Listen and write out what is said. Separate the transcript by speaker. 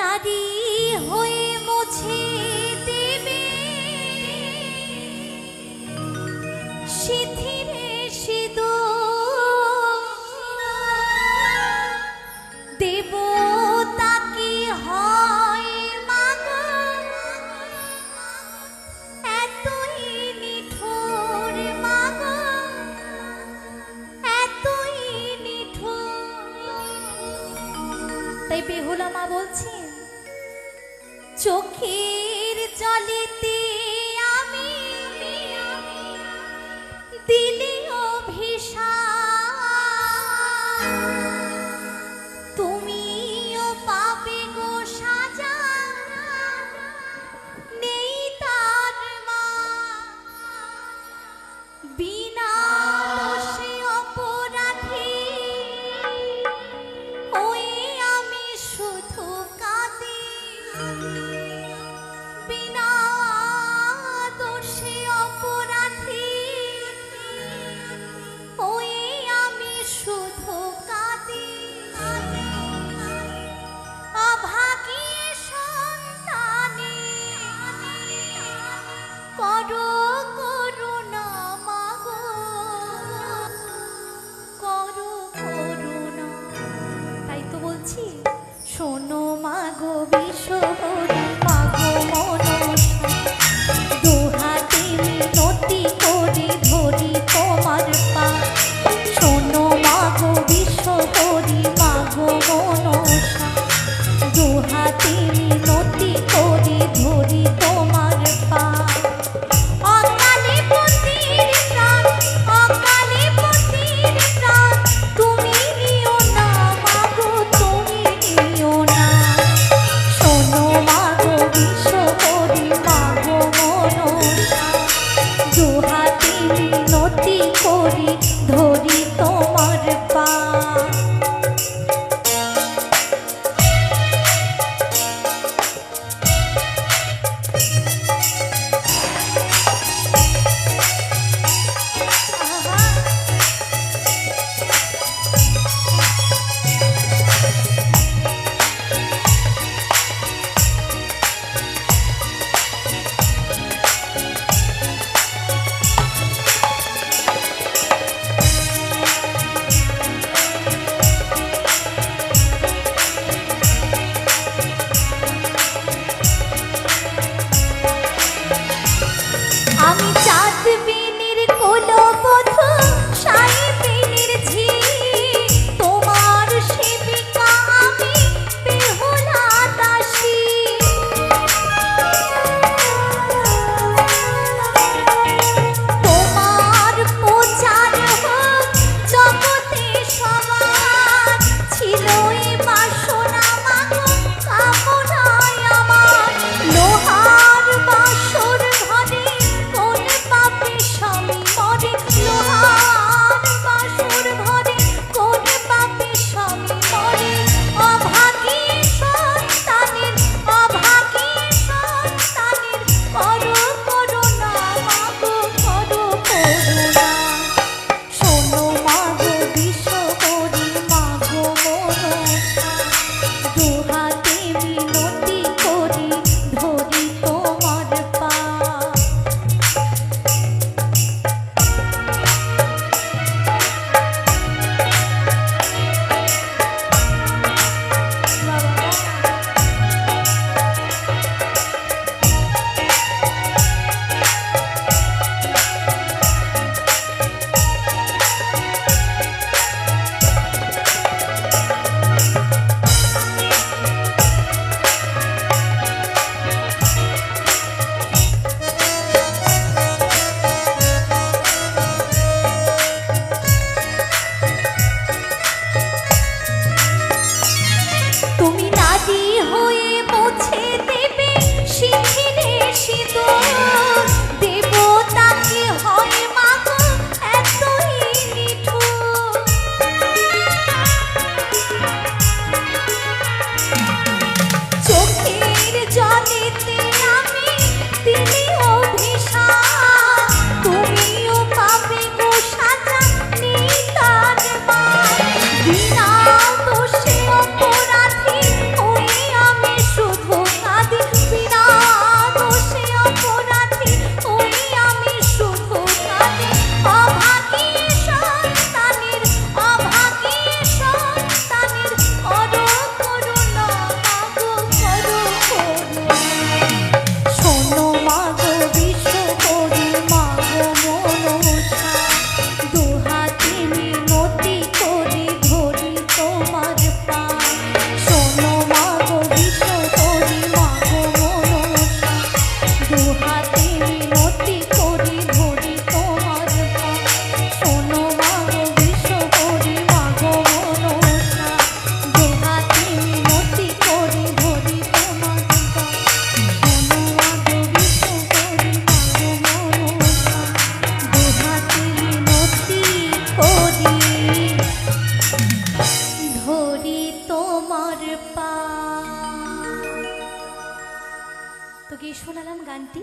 Speaker 1: নারী হয়ে মুছে দেবে সিঁথিরে সিঁদুর, দেবতা কি হয় মাগো এতই নিঠুর, মাগো এতই নিঠুর। তাই বেহুলা মা বলছেন, চোখের জলেতে আমি দিলে অভিশাপ, তুমিও পাবে গো সাজা, নেই তার মা। বিনা দোষে অপরাধী হয়ে আমি শুধু কাঁদি, বিনা দোষে অপরাধী হয়ে আমি শুধু কাঁদি। অভাগী সন্তানে করো করুণা মাগো, করো করুণা। তাই তো বলছি, শোনো মাগো বিশ্বহরি মাগো মনসা, দুহাতে মিনতি করে ধরি তোমার পা। শোনো মাগো বিশ্বহরি মাগো মনসা, দুহাতে মিনতি করে ধরি তোমার পা। অকালে পতির প্রাণ, অকালে পতির প্রাণ, তুমি নিও না মাগো, তুমি নিও না। শোনো মাগো বিশ্বহরি মাগো মনসা, দুহাতে মিনতি করি ধরি তোমার পা। আমি চাঁদ বিনের কোলবধূ, সাই বিনের ঝি, তোমার সেবিকা আমি বেহুলা দাসী। তোমার প্রচার হোক জগতে সবার, ছিল এ বাসনা মাগো কামনায় আমার। লোহার বাসর ঘরে কোন পাপে স্বামী মরে, লোহার বাসর ঘরে কোন পাপে স্বামী মরে। অভাগী সন্তানের, অভাগী সন্তানের করো করুণা মাগো, করো করুণা। শোনো মাগো বিশ্বহরি মাগো মনসা, দুহাতে মিনতি করি ধরি তোমার পা। তুমি নারী হয়ে মুছে দেবে সিঁথিরে সিঁদুর, দেবতা কি হয় মাগো এতই নিঠুর। চোখের জলেতে আমি দিলে অভিশাপ, তুমিও পাবে গো সাজা, নেই তার মা। বিনা দোষে অপরাধী হয়ে আমি তো গিয়ে শোনালাম গানটি।